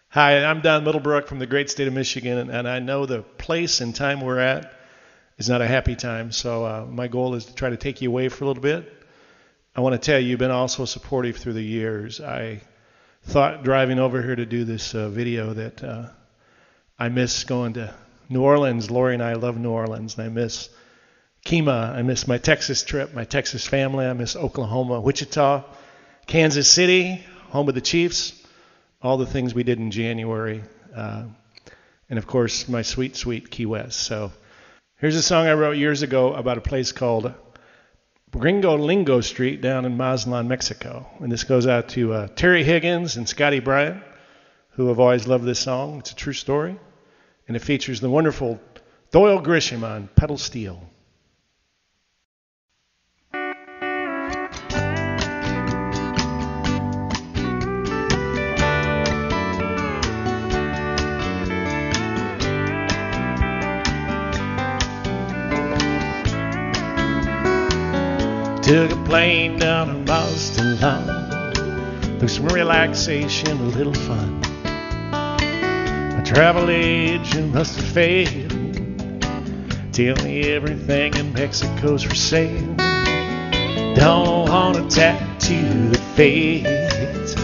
Hi, I'm Don Middlebrook from the great state of Michigan, and I know the place and time we're at is not a happy time, so my goal is to try to take you away for a little bit. I want to tell you, you've been also supportive through the years. I thought driving over here to do this video that I miss going to New Orleans. Lori and I love New Orleans, and I miss Kemah. I miss my Texas trip, my Texas family. I miss Oklahoma, Wichita, Kansas City, home of the Chiefs, all the things we did in January, and of course my sweet, sweet Key West. So here's a song I wrote years ago about a place called Gringo Lingo Street down in Mazatlan, Mexico. And this goes out to Terry Higgins and Scotty Bryant, who have always loved this song. It's a true story, and it features the wonderful Doyle Grisham on pedal steel. Took a plane down to Boston, took some relaxation, a little fun. My travel agent must have failed, tell me everything in Mexico's for sale. Don't want a tattoo that fades,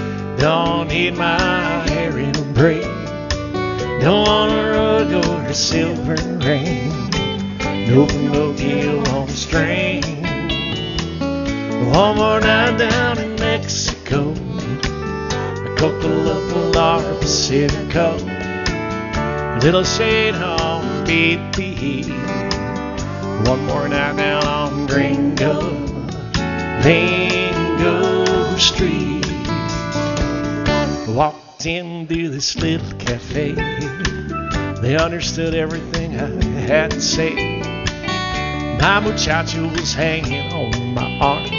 don't need my hair in a braid, don't want a rug or a silver ring, no Pinocchio on a string. One more night down in Mexico, a Coca-Cola or Pacifico, a little shade on BP. One more night down on Gringo Lingo Street. Walked into this little cafe, they understood everything I had to say. My muchacho was hanging on my arm,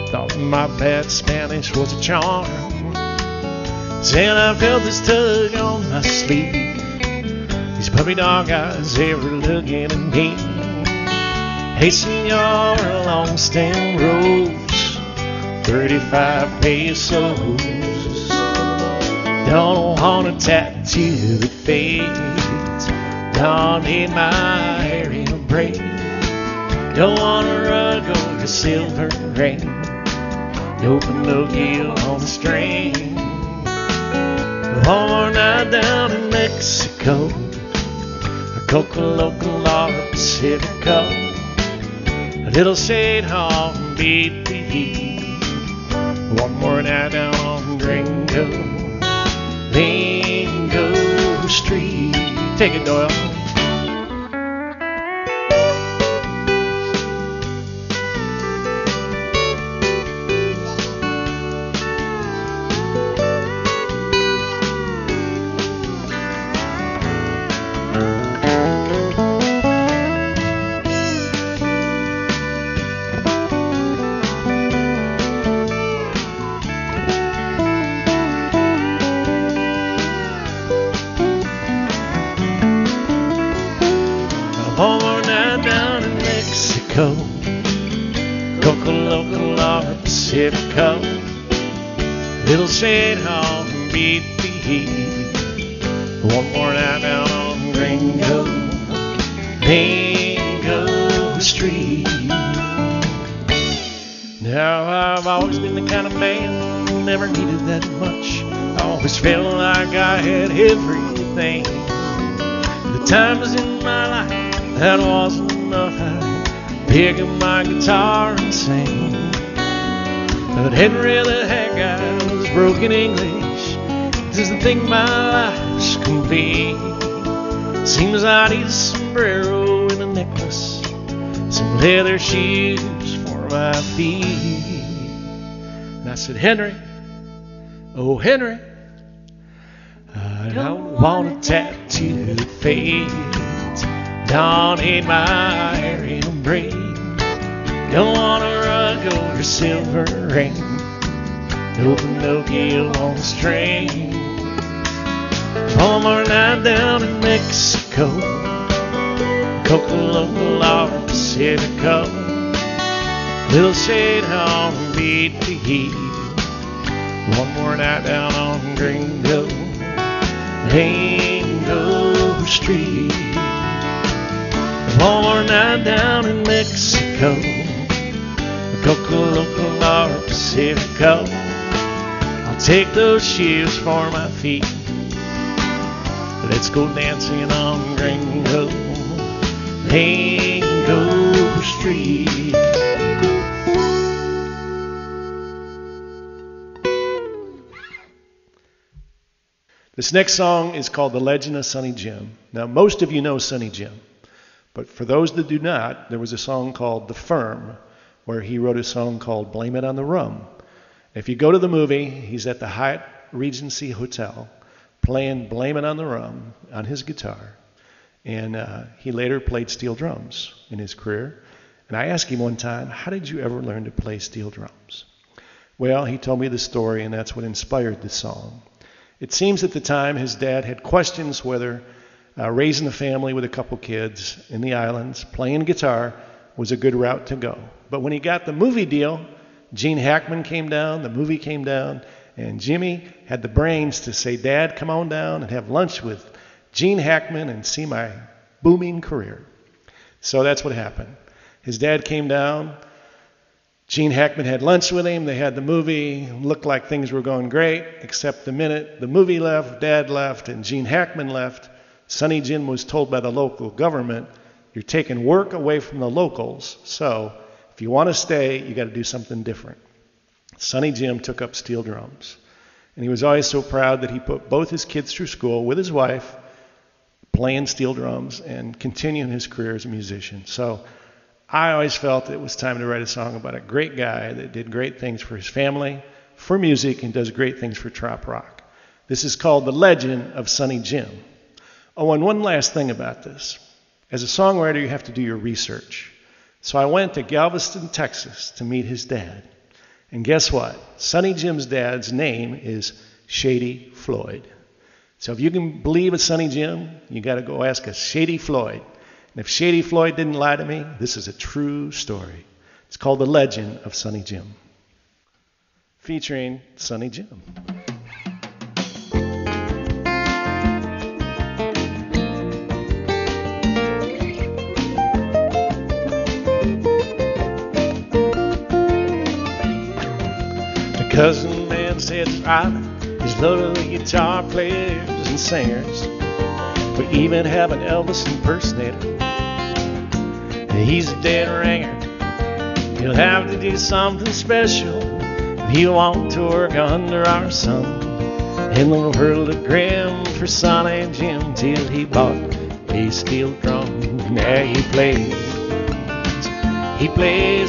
thought my bad Spanish was a charm. Then I felt this tug on my sleeve, these puppy dog eyes, they were looking at me. Hey senor, a long stem rose, 35 pesos. Don't want a tattoo that fades, don't need my hair in a braid, don't want a rug or a silver ring, no Pinocchio on the string. One more night down in Mexico, a Coca-Cola or Pacifico, a little shade on BP. One more night down on Gringo Lingo Street. Take it, Doyle. One more night down in Mexico, Coca-Cola or Pacifico, little shade on BP. One more night down on Gringo Lingo Street. Now I've always been the kind of man who never needed that much. I always felt like I had everything. The times in my life that wasn't enough, I'd pick up my guitar and sing. But Henry the Hat guy was broken English, doesn't think my life's complete. Seems I need a sombrero and a necklace, some leather shoes for my feet. And I said, Henry, oh Henry, I don't want a tattoo that fades, don't need my hair in a braid, don't want a rug or a silver ring, no Pinocchio on a string. One more night down in Mexico, Coca-Cola or Pacifico, little shade on BP. One more night down on Gringo Mango Street. One more night down in Mexico, Coca Local or Pacifico. I'll take those shoes for my feet. Let's go dancing on Gringo, Mango Street. This next song is called The Legend of Sonny Jim. Now, most of you know Sonny Jim, but for those that do not, there was a song called The Firm, where he wrote a song called Blame It on the Rum. If you go to the movie, he's at the Hyatt Regency Hotel playing Blame It on the Rum on his guitar. And he later played steel drums in his career. And I asked him one time, how did you ever learn to play steel drums? Well, he told me the story, and that's what inspired the song. It seems at the time his dad had questions whether raising a family with a couple kids in the islands, playing guitar, was a good route to go. But when he got the movie deal, Gene Hackman came down, the movie came down, and Jimmy had the brains to say, Dad, come on down and have lunch with Gene Hackman and see my booming career. So that's what happened. His dad came down. Gene Hackman had lunch with him. They had the movie. Looked like things were going great, except the minute the movie left, Dad left, and Gene Hackman left, Sonny Jim was told by the local government, you're taking work away from the locals, so if you want to stay, you got to do something different. Sonny Jim took up steel drums. And he was always so proud that he put both his kids through school with his wife, playing steel drums and continuing his career as a musician. So I always felt it was time to write a song about a great guy that did great things for his family, for music, and does great things for trop rock. This is called The Legend of Sonny Jim. Oh, and one last thing about this. As a songwriter, you have to do your research. So I went to Galveston, Texas to meet his dad. And guess what? Sonny Jim's dad's name is Shady Floyd. So if you can believe a Sonny Jim, you got to go ask a Shady Floyd. And if Shady Floyd didn't lie to me, this is a true story. It's called The Legend of Sonny Jim, featuring Sonny Jim. My cousin man said it's private. He's loaded with guitar players and singers. We even have an Elvis impersonator. He's a dead ringer. He'll have to do something special if he want to work under our sun. In the world of grim for Sonny Jim till he bought a steel drum. Now he plays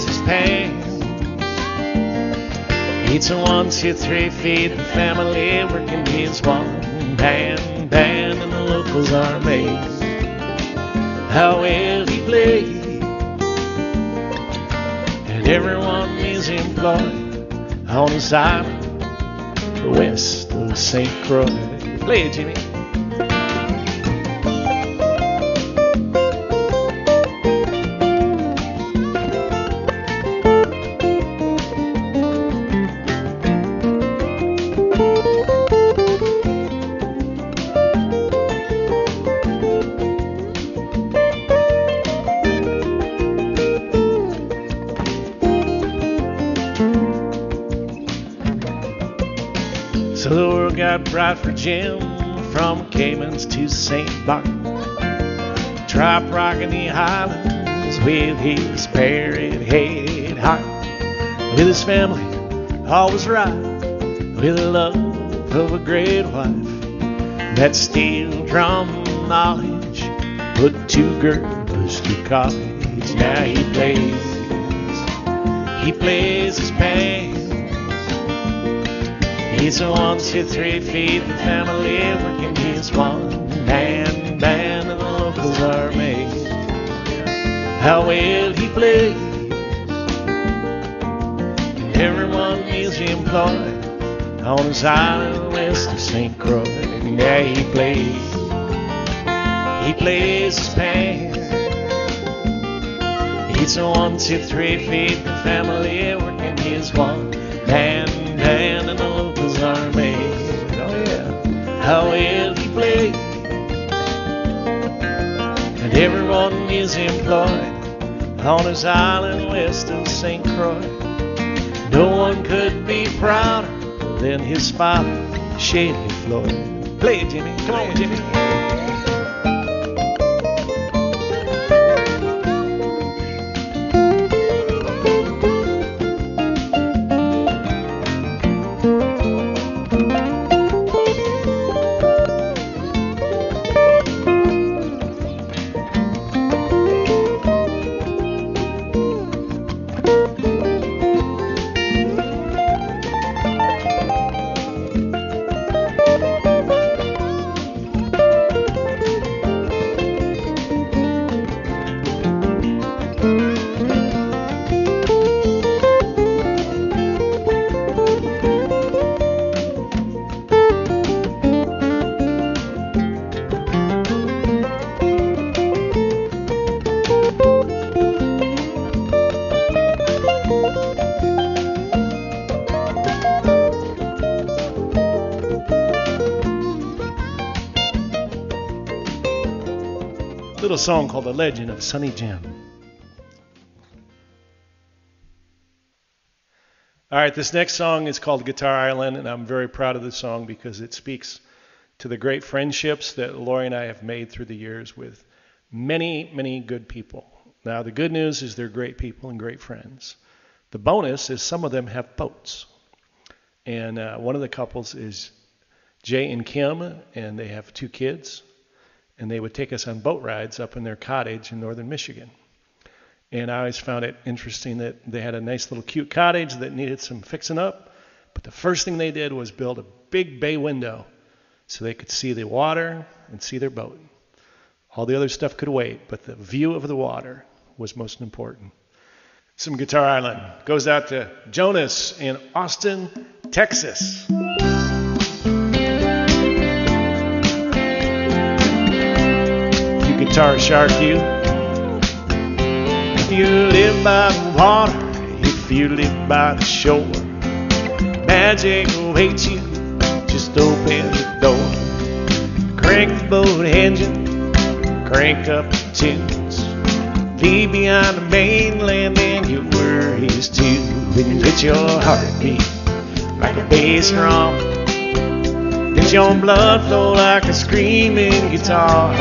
his pan. Eats a 1, 2, 3, feed the family, working his one band, and the locals are amazed how well he plays. And everyone is employed on his island west of St. Croix. Play it, Jimmy. So the world got bright for Jim, from Caymans to St. Martin. Trop rocking the Highlands with his parrot head heart. With his family, all was right, with the love of a great wife. That steel drum knowledge put 2 girls to college. Now he plays his band. He's a 1, 2, 3, feed the family, working his one-man band, and the locals are amazed how well he plays. And everyone is employed on his island west of St. Croix. And yeah, he plays his band. He's a 1, 2, 3, feed the family, working his one-man band, and the locals are amazed. Oh yeah, how well he plays. employed on his island west of St. Croix. No one could be prouder than his father, Shady Floyd. Play it, Jimmy. Come on, Jimmy. Little song called The Legend of Sonny Jim. All right, this next song is called Guitar Island, and I'm very proud of this song because it speaks to the great friendships that Lori and I have made through the years with many, many good people. Now, the good news is they're great people and great friends. The bonus is some of them have boats. And one of the couples is Jay and Kim, and they have 2 kids. And they would take us on boat rides up in their cottage in northern Michigan. And I always found it interesting that they had a nice little cute cottage that needed some fixing up. But the first thing they did was build a big bay window so they could see the water and see their boat. All the other stuff could wait, but the view of the water was most important. Some Guitar Island goes out to Jonas in Austin, Texas. Guitar shark, you. If you live by the water, if you live by the shore, magic awaits you. Just open the door. Crank the boat engine, crank up the tunes. Leave behind the mainland and your worries too. And let your heart beat like a bass drum. Let your blood flow like a screaming guitar.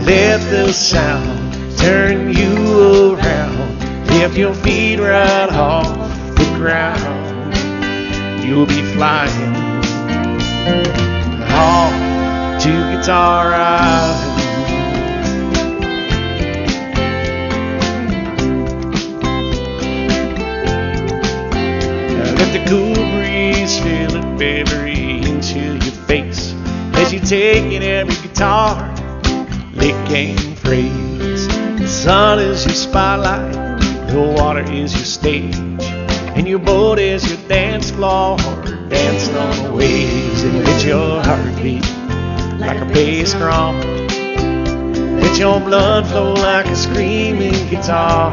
Let the sound turn you around. Lift your feet right off the ground. You'll be flying off to Guitar Island. Let the cool breeze feel it baby into your face as you take in every guitar lick and phrase. The sun is your spotlight, the water is your stage, and your boat is your dance floor, dancing on the waves. And let your heart beat like a bass drum. Let your blood flow like a screaming guitar.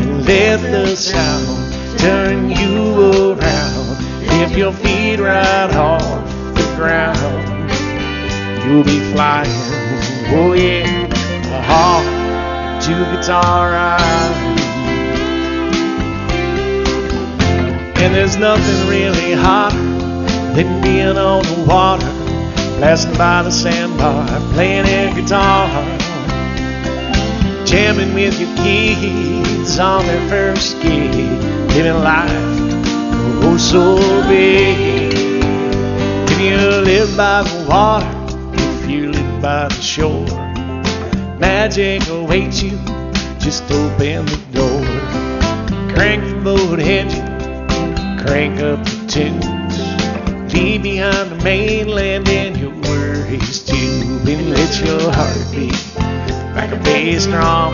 And let the sound turn you around. Lift your feet right off the ground. You'll be flying, oh yeah, off to Guitar Island. And there's nothing really hotter than being on the water, blasting by the sandbar, playing air guitar, jamming with your kids on their first gig, living life oh so big. If you live by the water, if you live by the shore, magic awaits you. Just open the door. Crank the boat engine, crank up the tunes. Leave behind the mainland and your worries too. And let your heart beat like a bass drum.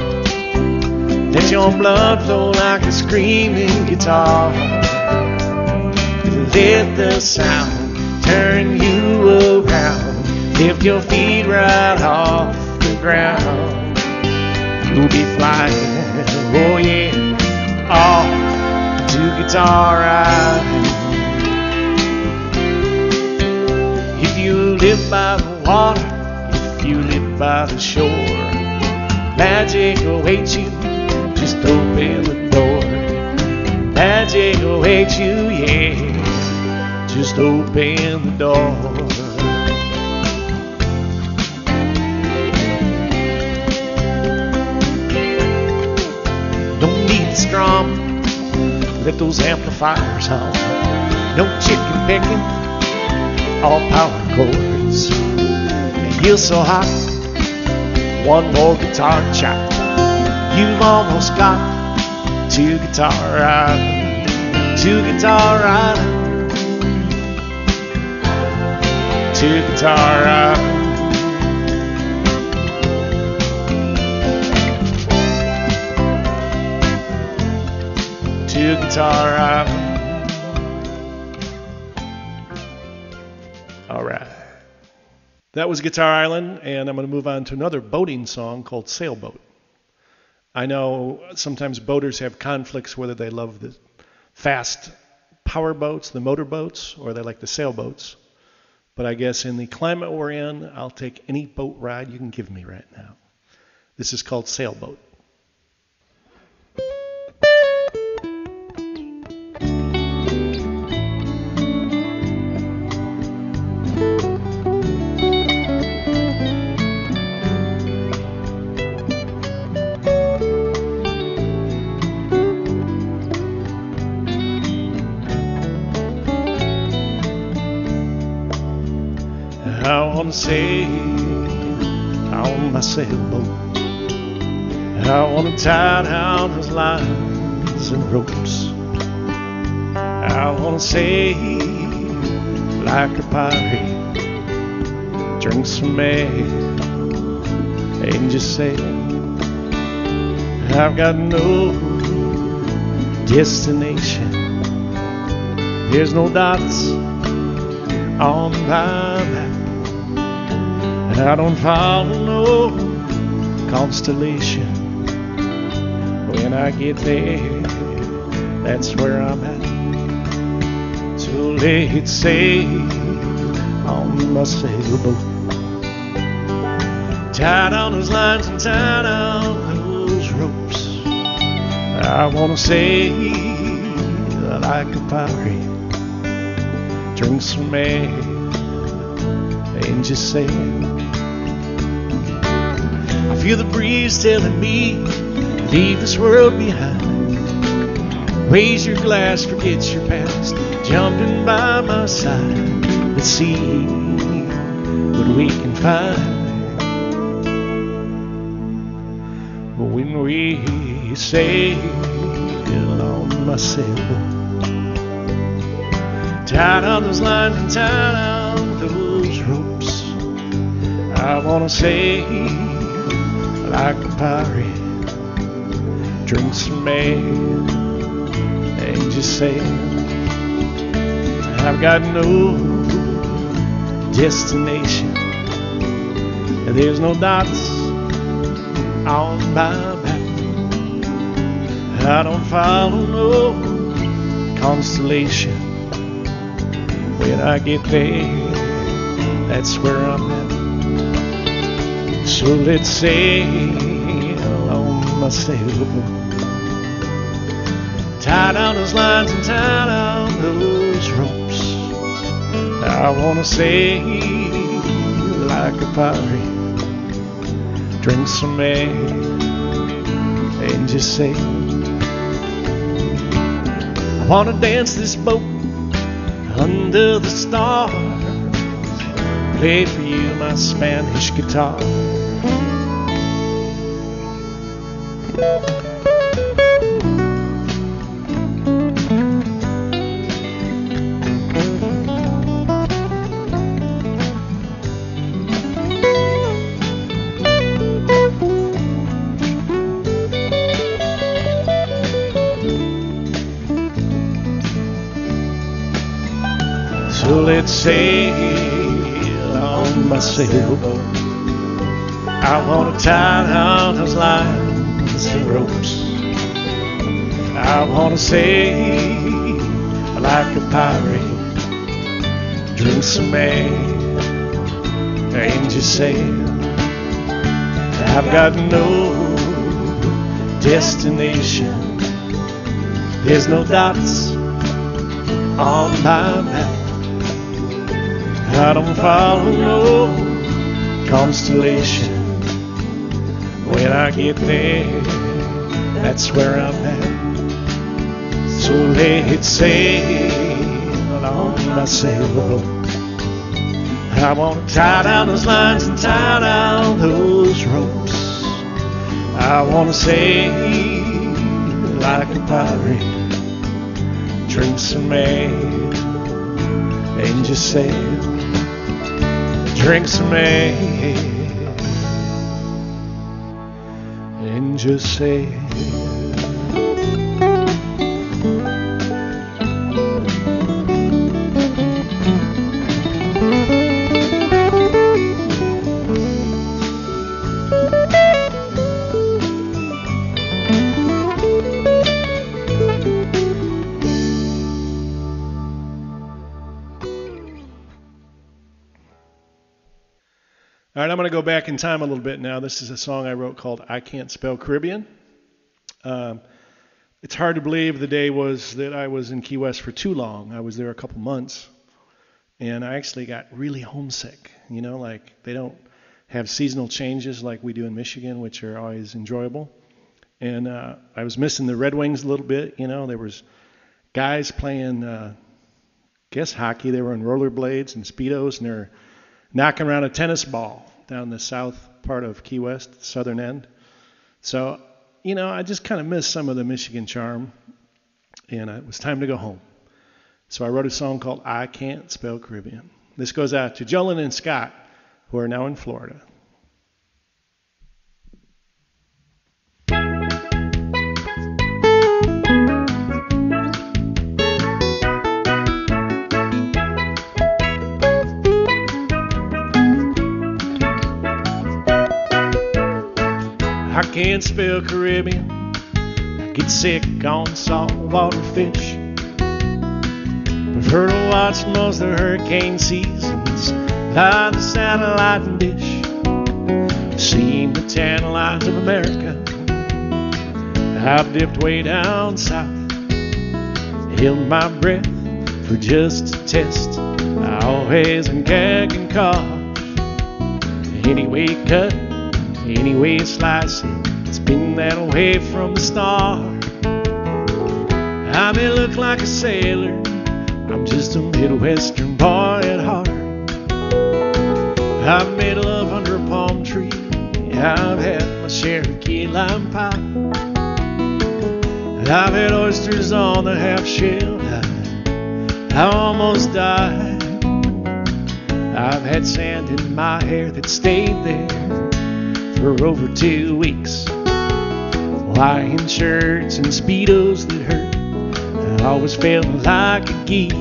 Let your blood flow like a screaming guitar. And let the sound turn you around. Lift your feet right off the ground. You'll be flying, oh yeah, off to Guitar Island. If you live by the water, if you live by the shore. Magic awaits you, just open the door. Magic awaits you, yeah, just open the door. Don't need strum, let those amplifiers hum. No chicken picking, all power chords. You're so hot, one more guitar chop. You've almost got two guitar islands, two guitar islands, two guitar islands. Two guitar islands. All right. That was Guitar Island, and I'm going to move on to another boating song called Sailboat. I know sometimes boaters have conflicts whether they love the fast power boats, the motor boats, or they like the sailboats. But I guess in the climate we're in, I'll take any boat ride you can give me right now. This is called Sailboat. I wanna sail on my sailboat. I wanna tie down those lines and ropes. I wanna sail like a pirate, drink some ale and just sail. I've got no destination. There's no dots on my map. I don't follow no constellation. When I get there, that's where I'm at. So let's sail on my sailboat. Tied on those lines and tied on those ropes. I wanna sail like a pirate, drink some ale and just sail. I feel the breeze telling me, leave this world behind. Raise your glass, forget your past, jump in by my side. Let's see what we can find. When we sail on my sailboat, tied on those lines and tied on those ropes. I wanna sail like a pirate, drink some ale and just sail. I've got no destination. There's no dots on my map. I don't follow no constellation. When I get there, that's where I'm at. So let's sail on my sailboat. Tie down those lines and tie down those ropes. I wanna sail like a pirate, drink some ale and just sail. I wanna dance this boat under the stars, play for you my Spanish guitar. So let's sail on my sailboat. I wanna tie down those lines and ropes. I wanna sail like a pirate, drink some ale and just sail. I've got no destination. There's no dots on my map. I don't follow no constellation. When I get there, that's where I'm at. So let's sail on my sailboat. I want to tie down those lines and tie down those ropes. I want to sail like a pirate, drink some ale and just sail. Drink some ale and just sail. All right, I'm going to go back in time a little bit now. This is a song I wrote called I Can't Spell Caribbean. It's hard to believe the day was that I was in Key West for too long. I was there a couple months, and I actually got really homesick. You know, like they don't have seasonal changes like we do in Michigan, which are always enjoyable. And I was missing the Red Wings a little bit. You know, there was guys playing, guess hockey. They were on rollerblades and Speedos, and they're knocking around a tennis ball down the south part of Key West, the southern end. So, you know, I just kind of missed some of the Michigan charm, and it was time to go home. So I wrote a song called I Can't Spell Caribbean. This goes out to Jolyn and Scott, who are now in Florida. I can't spell Caribbean. I get sick on saltwater fish. I've heard of watch most of the hurricane seasons by the satellite dish. I've seen the tan lines of America. I've dipped way down south, held my breath for just a test. I always been gagging caught. Anyway cut, anyway slice it, it's been that way from the start. I may look like a sailor, I'm just a Midwestern boy at heart. I've made love under a palm tree, I've had my share of key lime pie. I've had oysters on the half shell, I almost died. I've had sand in my hair that stayed there for over 2 weeks. Lying shirts and Speedos that hurt, I always felt like a geek.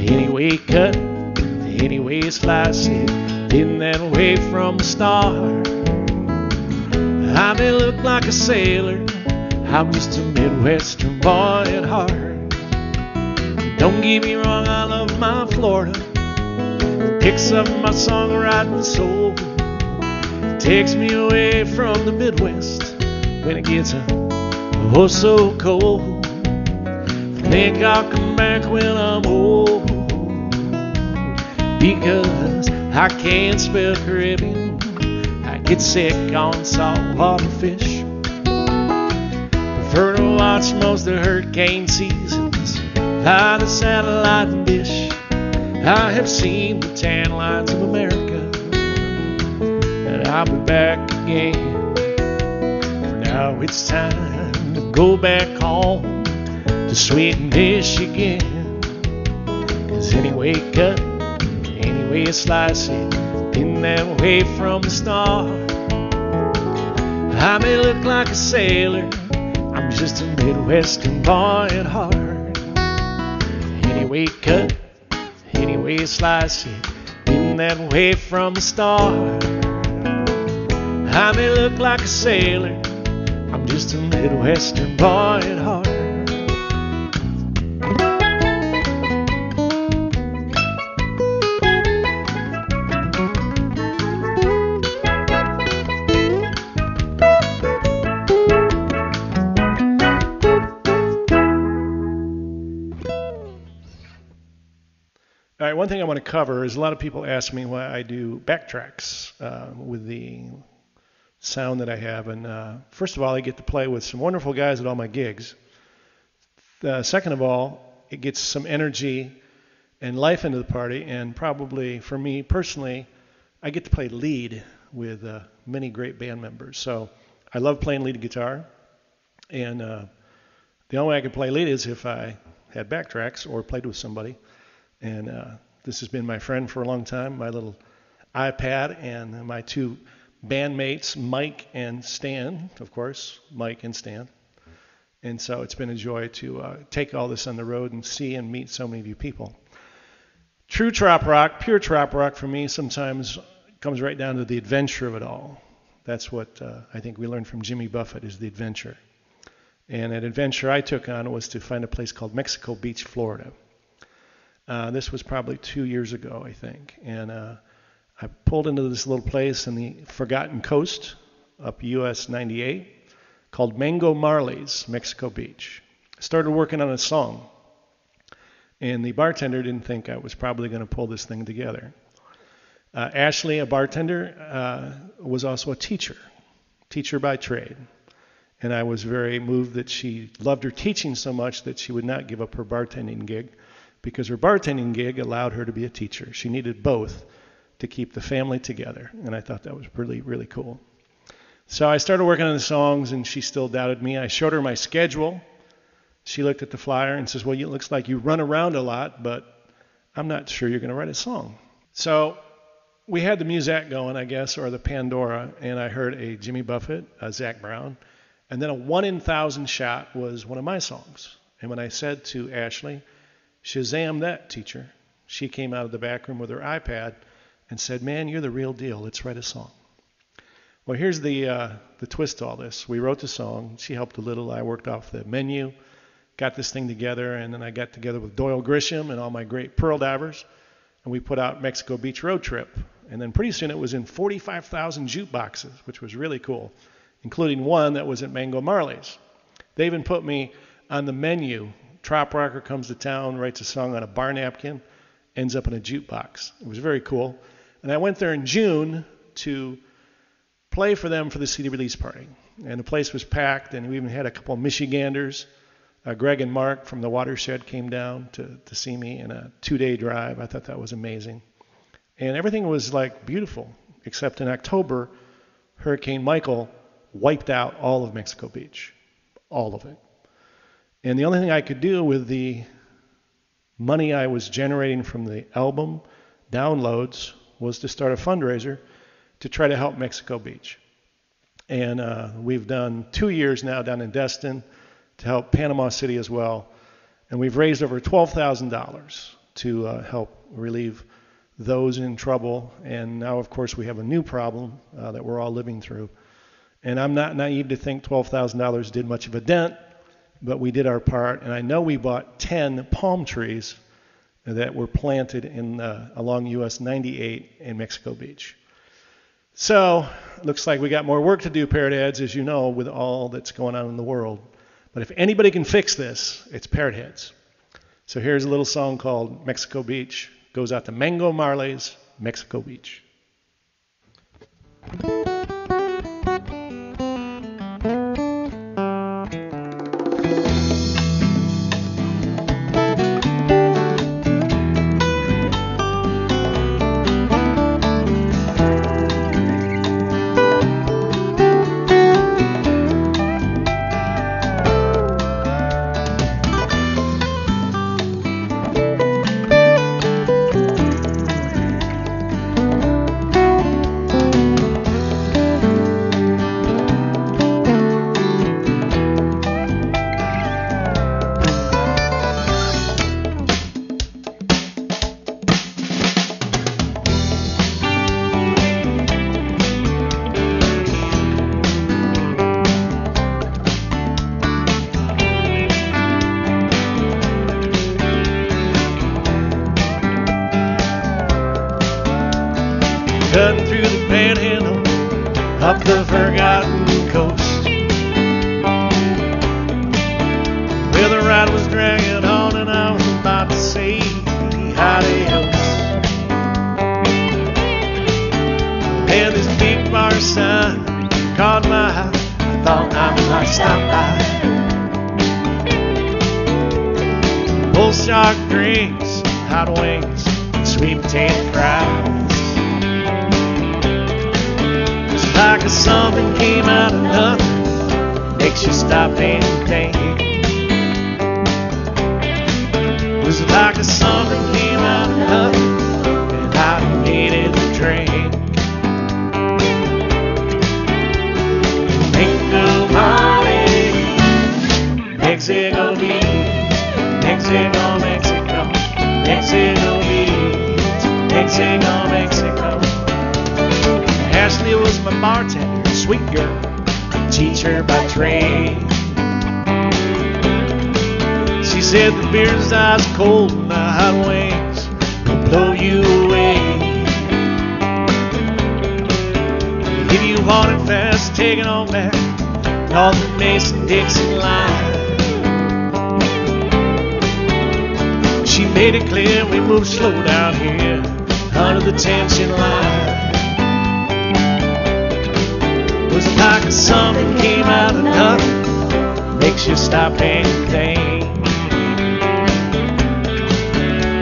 Anyway cut, anyway slice it, been that way from the start. I may look like a sailor, I'm just a Midwestern boy at heart. Don't get me wrong, I love my Florida. It picks up my songwriting soul. Takes me away from the Midwest when it gets oh so cold. I think I'll come back when I'm old, because I can't spell Caribbean. I get sick on saltwater fish. Prefer to watch most of the hurricane seasons by the satellite dish. I have seen the tan lines of America, and I'll be back again. For now it's time to go back home to sweet Michigan. 'Cause anyway cut, anyway slice it, been that way from the start. I may look like a sailor, I'm just a Midwestern boy at heart. Anyway cut, anyway slice it, been that way from the start. I may look like a sailor, I'm just a Midwestern boy at heart. All right, one thing I want to cover is a lot of people ask me why I do backtracks with the sound that I have. And first of all, I get to play with some wonderful guys at all my gigs. Second of all, it gets some energy and life into the party. And probably for me personally, I get to play lead with many great band members. So I love playing lead guitar. And the only way I can play lead is if I had backtracks or played with somebody. And this has been my friend for a long time, my little iPad, and my two bandmates, Mike and Stan, of course, Mike and Stan. And so it's been a joy to take all this on the road and see and meet so many of you people. True trop rock, pure trop rock for me sometimes comes right down to the adventure of it all. That's what I think we learned from Jimmy Buffett is the adventure. And an adventure I took on was to find a place called Mexico Beach, Florida. This was probably 2 years ago, I think. And I pulled into this little place in the Forgotten Coast up US 98 called Mango Marley's, Mexico Beach. I started working on a song. And the bartender didn't think I was probably going to pull this thing together. Ashley, a bartender, was also a teacher by trade. And I was very moved that she loved her teaching so much that she would not give up her bartending gig, because her bartending gig allowed her to be a teacher. She needed both to keep the family together, and I thought that was really, really cool. So I started working on the songs, and she still doubted me. I showed her my schedule. She looked at the flyer and says, well, it looks like you run around a lot, but I'm not sure you're going to write a song. So we had the Musette going, I guess, or the Pandora, and I heard a Jimmy Buffett, a Zac Brown, and then a 1 in 1,000 shot was one of my songs. And when I said to Ashley, Shazam that, teacher, she came out of the back room with her iPad and said, man, you're the real deal. Let's write a song. Well, here's the twist to all this. We wrote the song. She helped a little. I worked off the menu, got this thing together, and then I got together with Doyle Grisham and all my great pearl divers, and we put out Mexico Beach Road Trip. And then pretty soon it was in 45,000 jukeboxes, which was really cool, including one that was at Mango Marley's. They even put me on the menu. Trop rocker comes to town, writes a song on a bar napkin, ends up in a jukebox. It was very cool. And I went there in June to play for them for the CD release party. And the place was packed, and we even had a couple of Michiganders. Greg and Mark from the Watershed came down to see me in a 2-day drive. I thought that was amazing. And everything was like beautiful, except in October, Hurricane Michael wiped out all of Mexico Beach, all of it. And the only thing I could do with the money I was generating from the album downloads was to start a fundraiser to try to help Mexico Beach. And we've done 2 years now down in Destin to help Panama City as well. And we've raised over $12,000 to help relieve those in trouble. And now, of course, we have a new problem that we're all living through. And I'm not naive to think $12,000 did much of a dent, but we did our part. And I know we bought 10 palm trees that were planted in along US 98 in Mexico Beach. So it looks like we got more work to do, Parrot Heads, as you know, with all that's going on in the world. But if anybody can fix this, it's Parrot Heads. So here's a little song called Mexico Beach. Goes out to Mango Marley's, Mexico Beach. Cutting through the panhandle up the Forgotten Coast, where the ride was dragging on and I was about to say howdy ho. sign caught my eye. I thought I might stop by. Bull shark drinks, hot wings, sweet potato fries. It's like a something came out of nothing, makes you stop and think. It was like a something came out of nothing, and I needed to drink. Mexico, Mexico Beach, Mexico, Mexico, Mexico Beach, Mexico, Mexico. Ashley was my bartender, sweet girl, teacher by trade. She said the beer's ice cold and the hot wings will blow you away. If you want it fast, take it on back, north of Mason-Dixon line. She made it clear we move slow down here under the tension line. It was like something came out of nothing, makes you stop and think.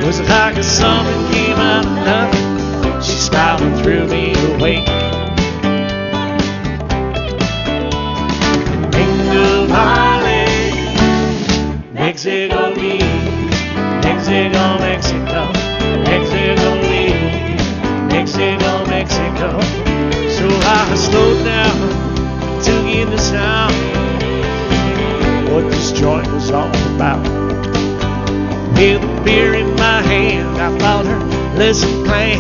It was like something came out of nothing, she smiled and threw me awake. Mexico Beach, Mexico, Mexico, Mexico Beach, Mexico, Mexico. So I slowed down, took in the sound, what this joint was all about. With a beer in my hand, I followed her lesson plan.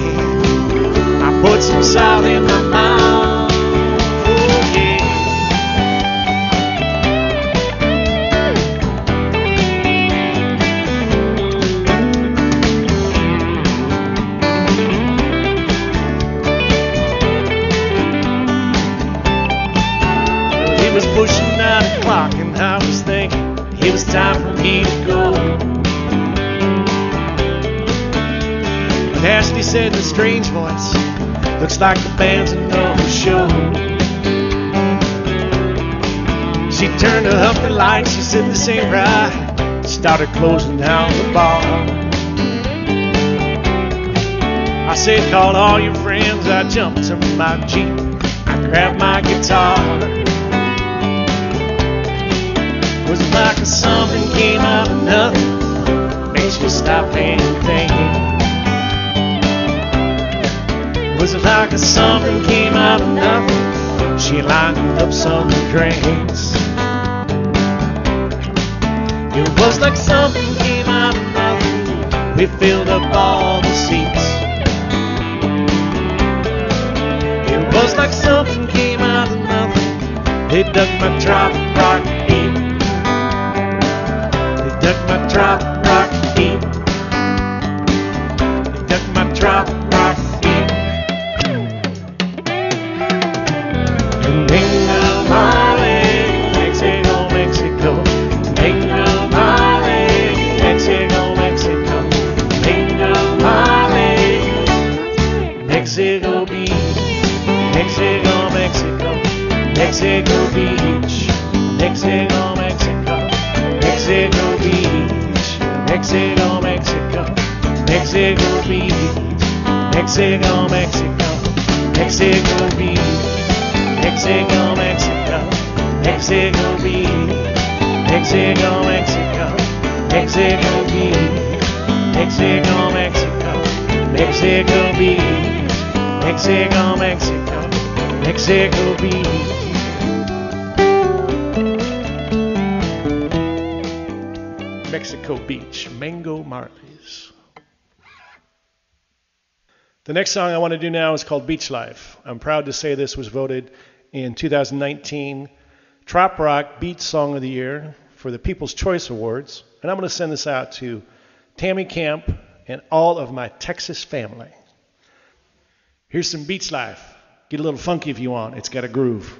I put some salt in my mouth. Pushing 9 o'clock and I was thinking it was time for me to go. But Ashley said in a strange voice, looks like the band's a no show. She turned up the lights, she said this ain't right, started closing down the bar. I said call all your friends, I jumped to my Jeep, I grabbed my guitar. It was like something came out of nothing, makes you stop and think. It was like something came out of nothing, she lined up some drinks. It was like something came out of nothing, we filled up all the seats. It was like something came out of nothing, they dug my trop rock beat. Duck my trop rock beat. Duck my trop rock beat. Mingo Marley, Mexico, Mexico. Mingo Marley, Mexico, Mexico. Mingo Marley, Mexico Beach. Mexico, Mexico. Mexico Beach. Mexico, Mexico. Mexico Beach, Mexico, Mexico, Mexico Beach, Mexico, Mexico, Mexico Beach, Mexico, Mexico, Mexico Beach, Mexico, Mexico, Mexico Beach, Mexico, Mexico, Mexico Beach, Mexico, Mexico, Mexico Beach. Mexico Beach, Mango Marleys. The next song I want to do now is called Beach Life. I'm proud to say this was voted in 2019 Trop Rock Beach Song of the Year for the People's Choice Awards. And I'm going to send this out to Tammy Camp and all of my Texas family. Here's some Beach Life. Get a little funky if you want. It's got a groove.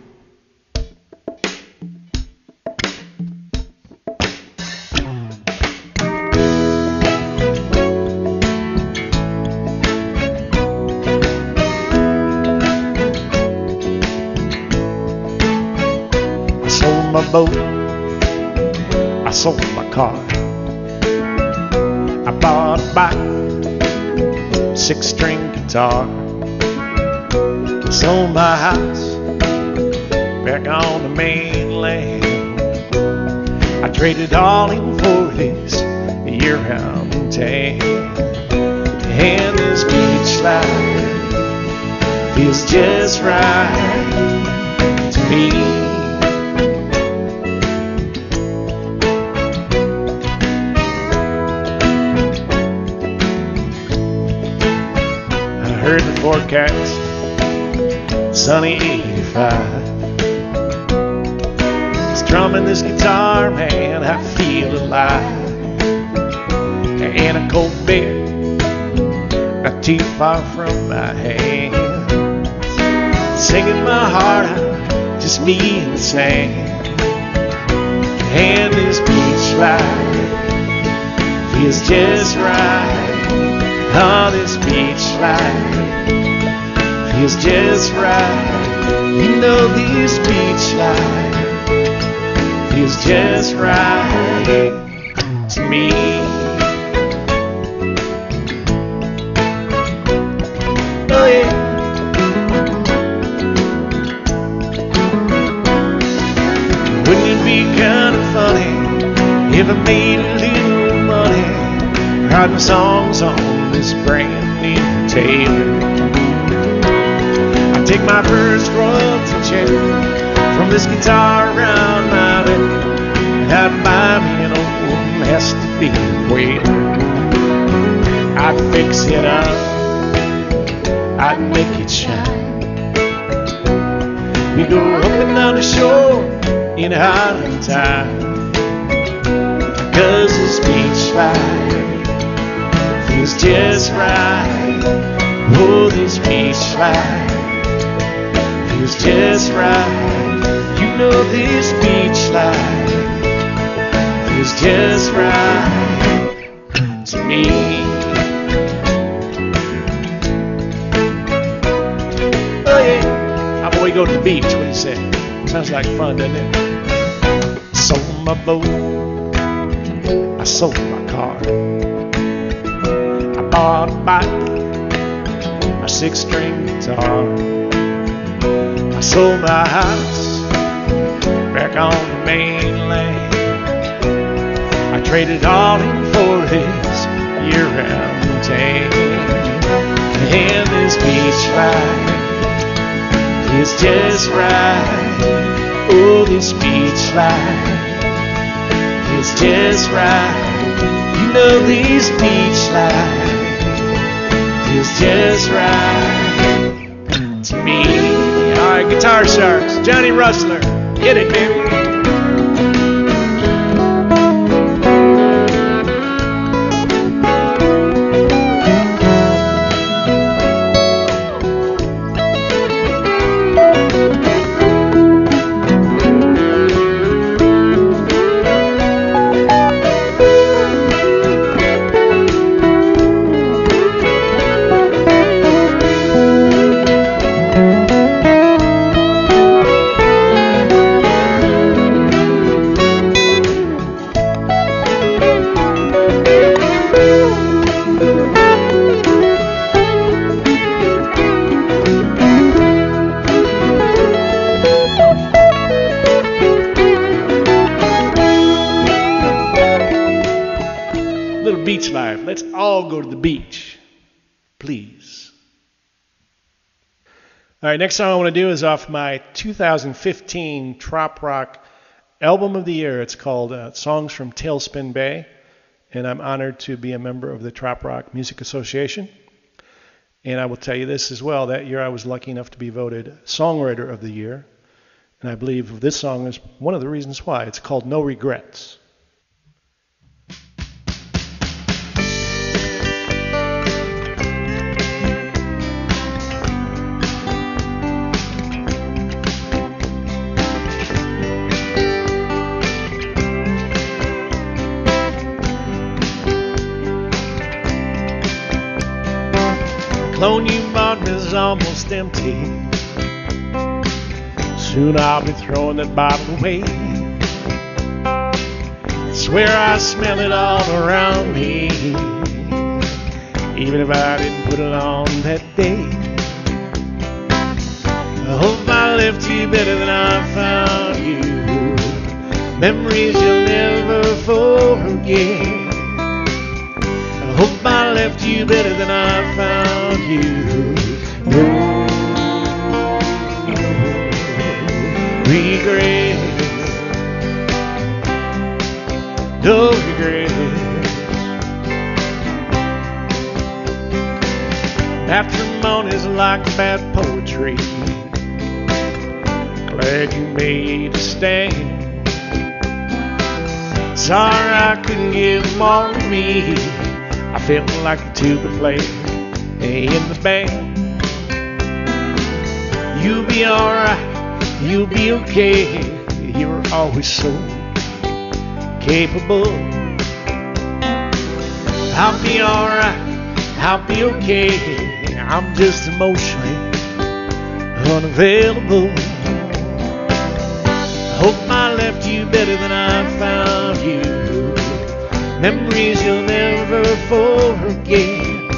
boat, I sold my car, I bought a bike, 6-string guitar, I sold my house back on the mainland. I traded all in for this year-round tan, and this beach life feels just right to me. I heard the forecast, sunny 85. Strumming this guitar, man, I feel alive. And a cold beer, not too far from my hand. Singing my heart out, just me and the sand. And this beach life feels just right. Oh, this beach life feels just right. You know this beach life feels just right to me. Oh yeah. Wouldn't it be kind of funny if I made a little money writing songs on this brand new Taylor? I'd take my first royalty check from this guitar around my neck, and I'd buy me an old Master Whaler. I'd fix it up, I'd make it shine. We go up and down the shore in Highland time, 'cause this beach life feels just right. Oh, this beach life feels just right. You know this beach life feels just right to me. Oh yeah, how about we go to the beach? What do you say? Sounds like fun, doesn't it? I sold my boat, I sold my car, I bought a bike, a 6-string guitar, I sold my house back on the mainland. I traded all in for this year-round tan, and this beach life is just right. Oh, this beach life is just right. You know this beach life is just right to me. All right, Guitar Sharks, Johnny Rustler. Get it, baby. Beach life. Let's all go to the beach, please. All right, next song I want to do is off my 2015 Trop Rock Album of the Year. It's called Songs from Tailspin Bay, and I'm honored to be a member of the Trop Rock Music Association. And I will tell you this as well, that year I was lucky enough to be voted Songwriter of the Year, and I believe this song is one of the reasons why. It's called No Regrets. Clone you bought is almost empty. Soon I'll be throwing that bottle away. Swear I smell it all around me, even if I didn't put it on that day. I hope I left you better than I found you. Memories you'll never forget. I hope I left you better than I found you. No regret. No regret. Matrimony is like bad poetry. Glad you made a stand. Sorry I couldn't give more of me. I felt like a tuba player in the band. You'll be alright, you'll be okay. You were always so capable. I'll be alright, I'll be okay. I'm just emotionally unavailable. Hope I left you better than I found you. Memories you'll never forget.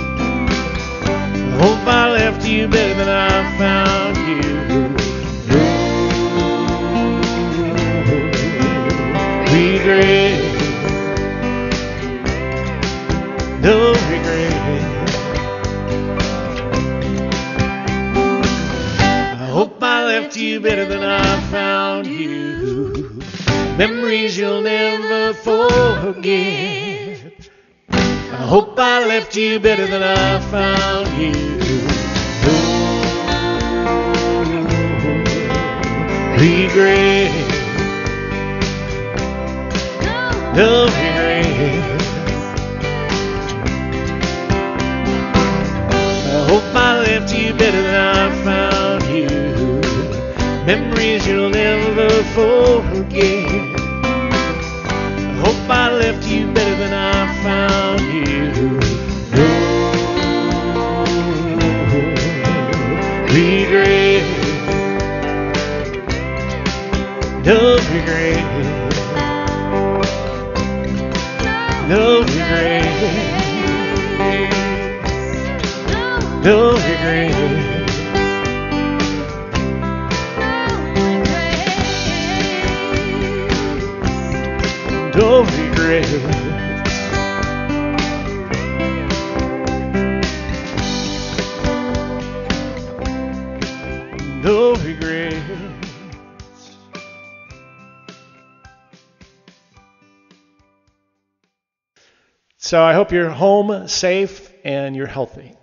Hope I left you better than I found you. No regret. No regret. I hope I left you better than I found you. Memories you'll never forget. I hope I left you better than I found you. No regret. No regret. I hope I left you better than I found you. Memories you'll never forget. I hope I left you better than I found you. No regret. No regret. No regret. No regret. No regret. No regret. So I hope you're home safe and you're healthy.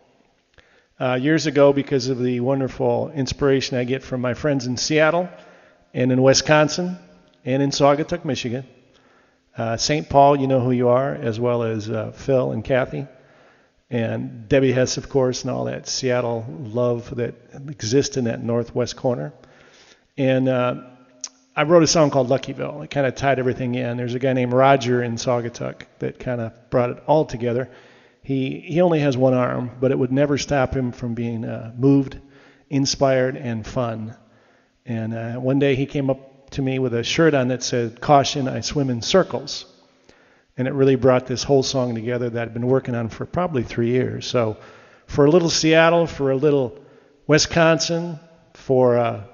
Years ago, because of the wonderful inspiration I get from my friends in Seattle and in Wisconsin and in Saugatuck, Michigan, St. Paul, you know who you are, as well as Phil and Kathy, and Debbie Hess, of course, and all that Seattle love that exists in that northwest corner. And I wrote a song called Luckyville. It kind of tied everything in. There's a guy named Roger in Saugatuck that kind of brought it all together. He only has one arm, but it would never stop him from being moved, inspired, and fun. And one day he came up to me with a shirt on that said, "Caution, I swim in circles." And it really brought this whole song together that I'd been working on for probably 3 years. So for a little Seattle, for a little Wisconsin, for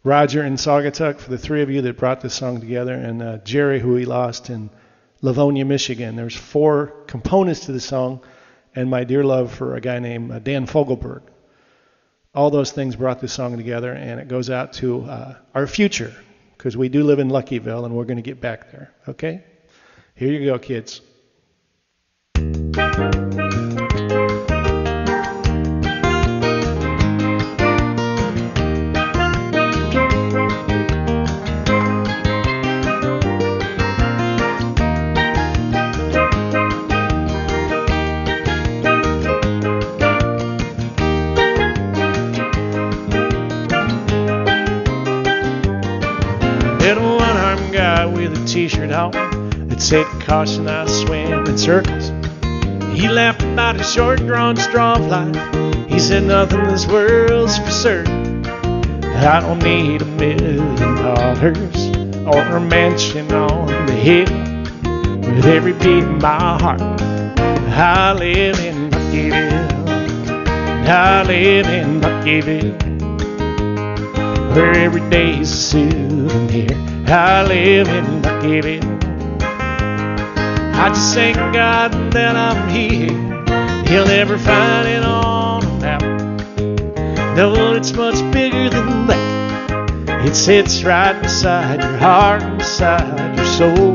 Roger in Saugatuck, for the three of you that brought this song together, and Jerry, who we lost in Livonia, Michigan. There's 4 components to the song, and my dear love for a guy named Dan Fogelberg. All those things brought this song together, and it goes out to our future, because we do live in Luckyville, and we're going to get back there. Okay? Here you go, kids. T-shirt on that said, "Caution, I swim in circles." He laughed about his short-drawn straw of life. He said, "Nothing in this world's for certain. I don't need $1 million. or a mansion on the hill. With every beat of my heart, I live in Buckyville. I live in Buckyville, where every day is a souvenir. I live in Buckyville. I just thank God that I'm here. He'll never find it on a map. No, it's much bigger than that. It sits right beside your heart and beside your soul.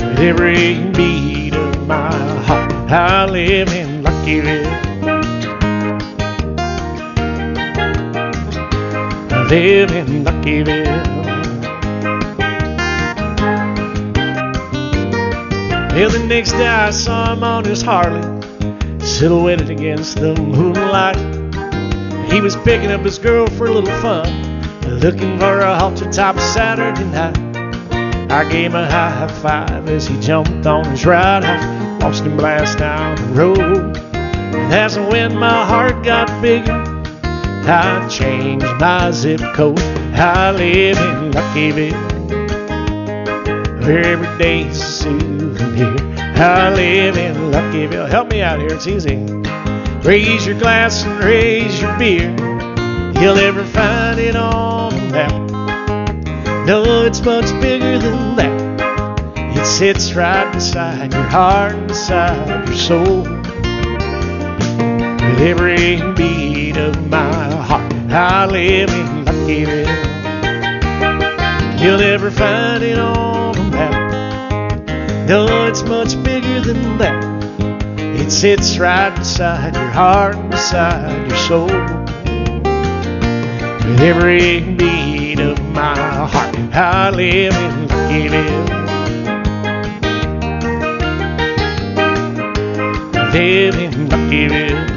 With every beat of my heart, I live in Buckyville. I live in Buckyville. Well, the next day I saw him on his Harley, silhouetted against the moonlight. He was picking up his girl for a little fun, looking for a halter top Saturday night. I gave him a high five as he jumped on his ride. I watched him blast down the road, and as I went, my heart got bigger. I changed my zip code. I live in Buckyville, where every day's a souvenir. I live in Buckyville. Help me out here, it's easy. Raise your glass and raise your beer. You'll never find it on a map. No, it's much bigger than that. It sits right beside your heart and beside your soul. With every beat of my heart, I live in Buckyville. You'll never find it on a map. No, it's much bigger than that. It sits right beside your heart and beside your soul. With every beat of my heart, I live in Buckyville. I live in Buckyville.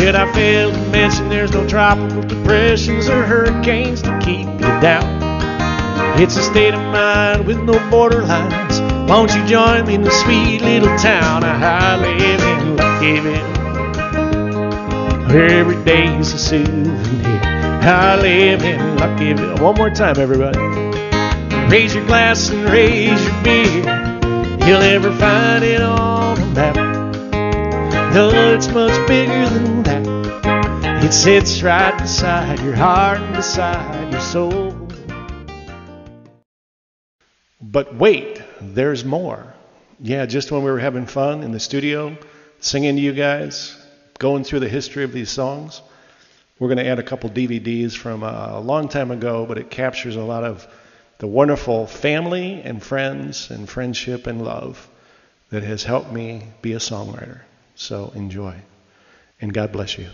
Yet I failed to mention there's no tropical depressions or hurricanes to keep you down. It's a state of mind with no borderlines. Won't you join me in the sweet little town? I live in Buckyville, where every day's a souvenir. I live in Buckyville. One more time, everybody. Raise your glass and raise your beer. You'll never find it on a map. No, it's much bigger than that. It sits right beside your heart and beside your soul. But wait, there's more. Yeah, just when we were having fun in the studio, singing to you guys, going through the history of these songs, we're going to add a couple DVDs from a long time ago, but it captures a lot of the wonderful family and friends and friendship and love that has helped me be a songwriter. So enjoy, and God bless you.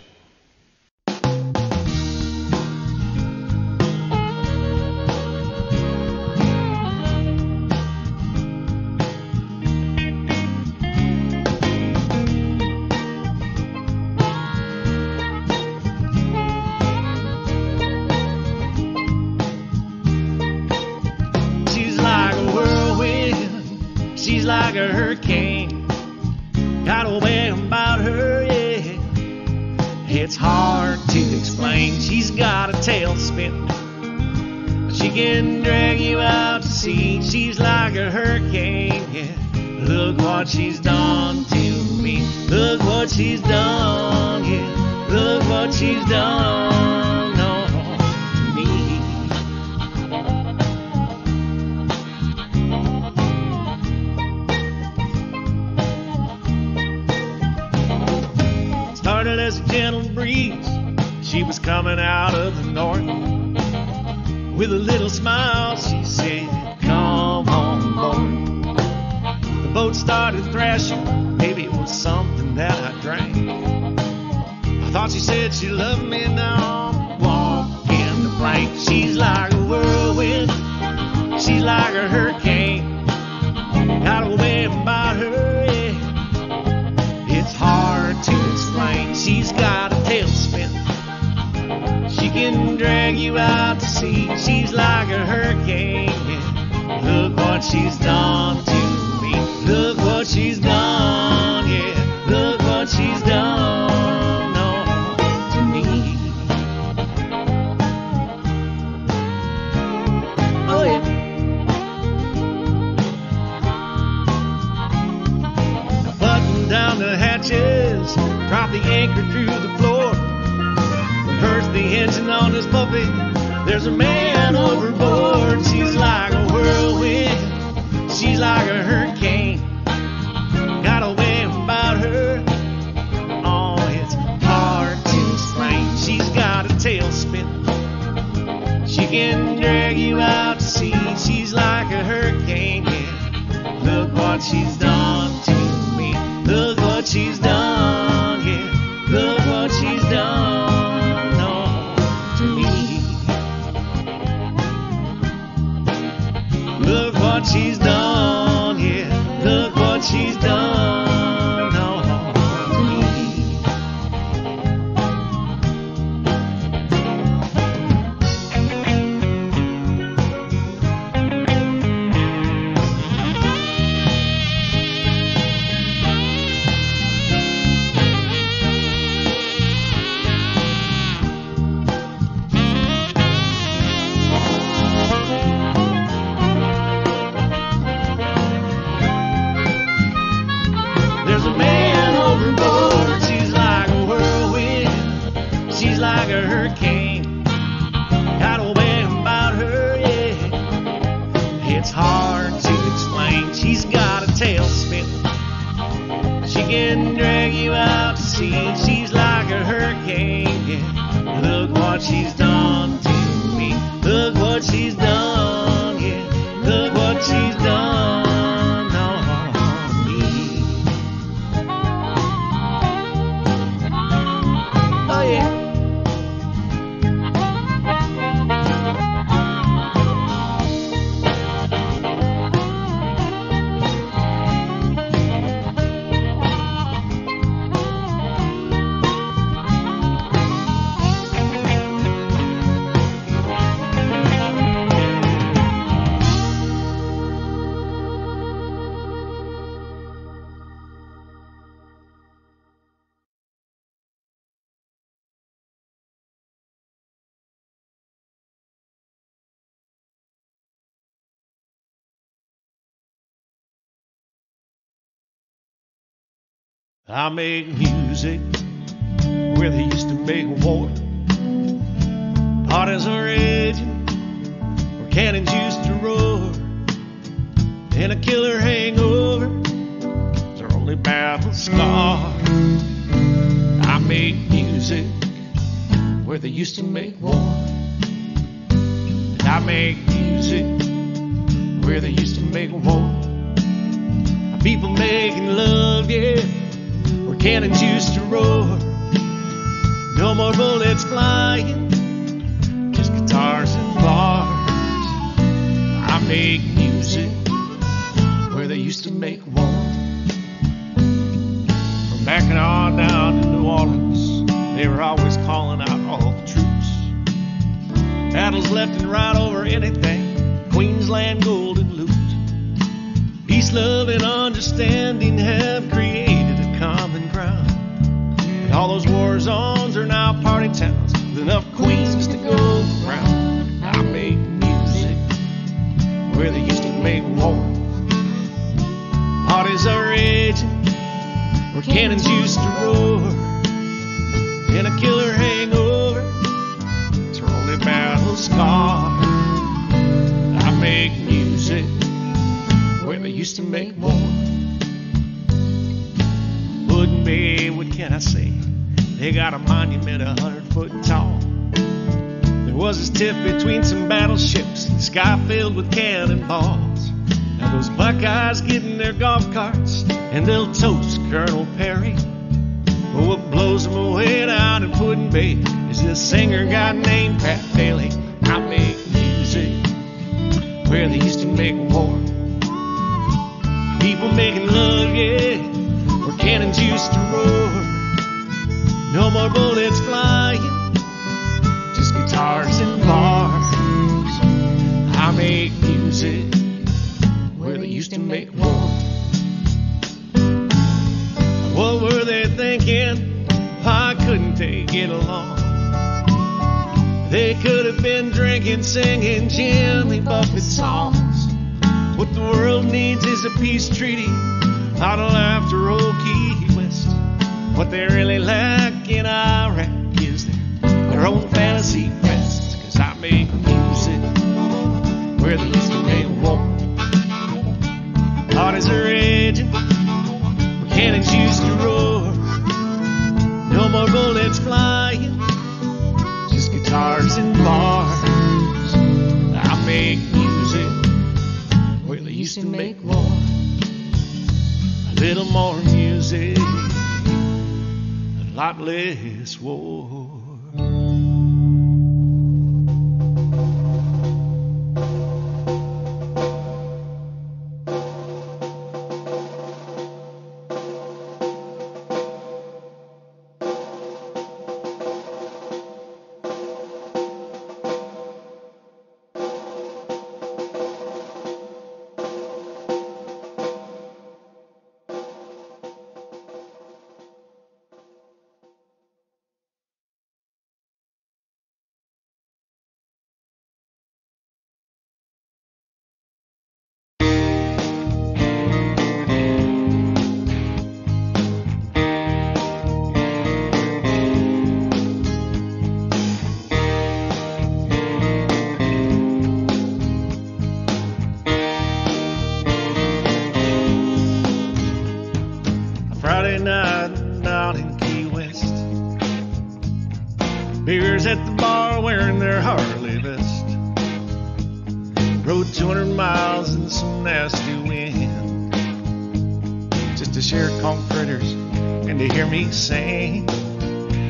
She's like a hurricane, got a way about her, yeah. It's hard to explain. She's got a tailspin, she can drag you out to sea. She's like a hurricane, yeah. Look what she's done to me. Look what she's done, yeah. Look what she's done, oh, to me. Started as a gentle breeze, she was coming out of the north. With a little smile she said, come on board. The boat started thrashing, maybe it was something that I drank. I thought she said she loved me, now I'm walking the plank. She's like a whirlwind, she's like a hurricane, got a way about her, yeah. It's hard to explain. She's got a tailspin, she can drag you out to sea. She's like a hurricane, yeah. Look what she's done to me. Look what she's done, yeah. Look what she's done, oh, to me. drop the anchor through the floor, reverse the engine on this puppy. There's a man overboard. She's like a whirlwind, she's like a hurricane. Got a way about her, oh, it's hard to explain. She's got a tailspin, she can drag you out to sea. She's like a hurricane, yeah. Look what she's done to me. Look what she's done, yeah. Look what she's done, oh, to me. Look what she's done, yeah. Look what she's done, oh, to me. There's a man overboard. She's like a whirlwind, she's like a hurricane. Got a way about her, yeah. It's hard to explain. She's got a tailspin, she can drag you out to sea. She's like a hurricane, yeah. Look what she's done to me. Look what she's done, yeah. Look what she's done. I make music where they used to make war. Parties are raging where cannons used to roar, and a killer hangover is our only battle scar. I make music where they used to make war, and I make music where they used to make war. People making love, yeah, where cannons used to roar. No more bullets flying, just guitars and bars. I make music where they used to make war. From backing on down to New Orleans, they were always calling out all the troops. Battles left and right over anything, Queensland gold and loot. Peace, love, and understanding have created a common ground. And all those war zones are now party towns with enough queens to go around. I make music where they used to make war. Parties are raging where cannons used to roar, and a killer hangover, it's our only battle scar. I make music where they used to make war. Wouldn't be, what can I say? They got a monument 100 foot tall. There was this tiff between some battleships, the sky filled with cannonballs. Now those Buckeyes get in their golf carts and they'll toast Colonel Perry. But what blows them away down in Puddin' Bay is this singer guy named Pat Bailey. I make music where they used to make war. People making love, yeah, where cannons used to roar. No more bullets flying, just guitars and bars. I make music where they used to make war. What were they thinking? Why couldn't they get along? They could have been drinking, singing Jimmy Buffett songs. What the world needs is a peace treaty, not after old Key West. What they really lack in Iraq is their own fantasy fests. 'Cause I make music where the least make war. Parties are raging, mechanics used to roar. No more bullets flying, just guitars and bars. I make music where they used to make war. A little more music, a lot less war. Friday night out in Key West, beers at the bar wearing their Harley vest. Rode 200 miles in some nasty wind, just to share conch fritters and to hear me sing.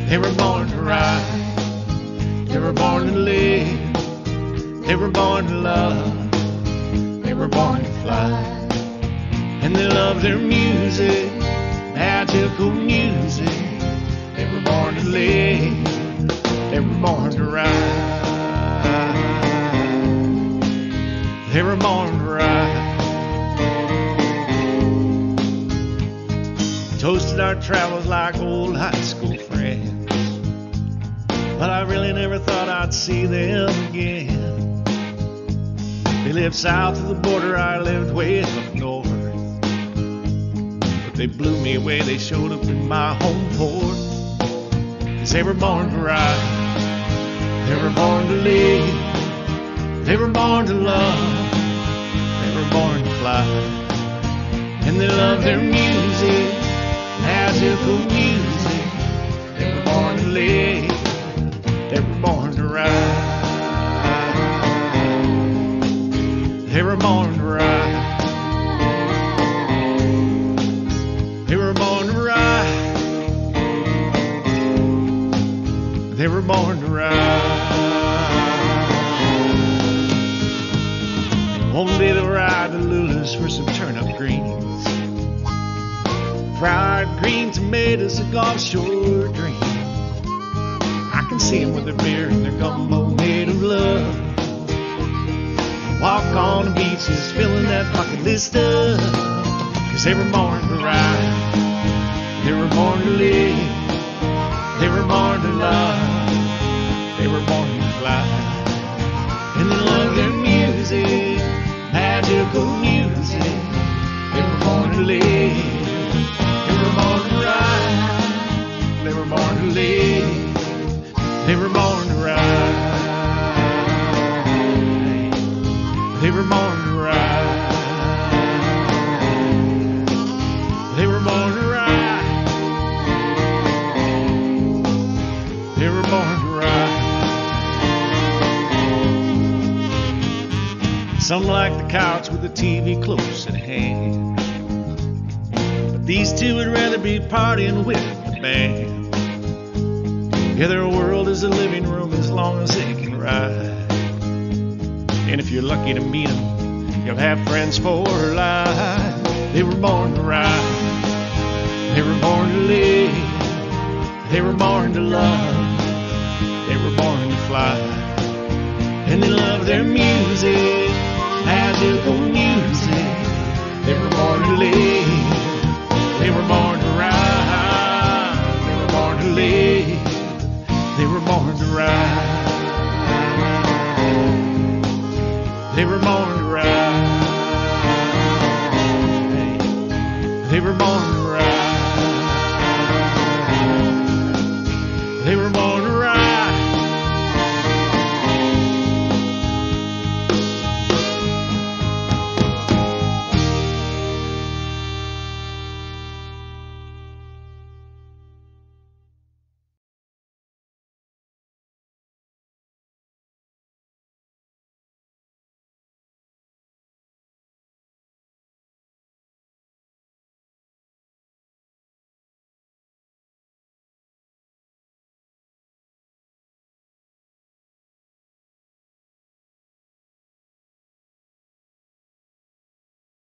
They were born to ride, they were born to live, they were born to love, they were born to fly, and they love their music. Magical music. They were born to live, they were born to ride, they were born to ride. Toasted our travels like old high school friends, but I really never thought I'd see them again. They lived south of the border, I lived way up north. They blew me away, they showed up in my home port. 'Cause they were born to ride, they were born to live, they were born to love, they were born to fly. And they love their music, magical music. They were born to live, they were born to ride, they were born to ride. They were born to ride, they were born to ride. One day they'll ride to Lula's for some turnip greens, fried green tomatoes, a Gulf Shore dream. I can see them with their beer and their gumbo made of love. Walk on the beaches, filling that bucket list up. 'Cause they were born to ride, they were born to live, they were born to love, they were born to fly. And they love their music, magical music. They were born to live, they were born to ride, they were born to live, they were born to ride, they were born to ride. They were born to ride, they were born to ride. Some like the couch with the TV close at hand, but these two would rather be partying with the band. Yeah, their world is a living room as long as they can ride. And if you're lucky to meet them, you'll have friends for life. They were born to ride, they were born to live, they were born to love, they were born to fly. And they love their music, magical music. They were born to live, they were born to ride, they were born to live, they were born to ride, they were born to ride. They were born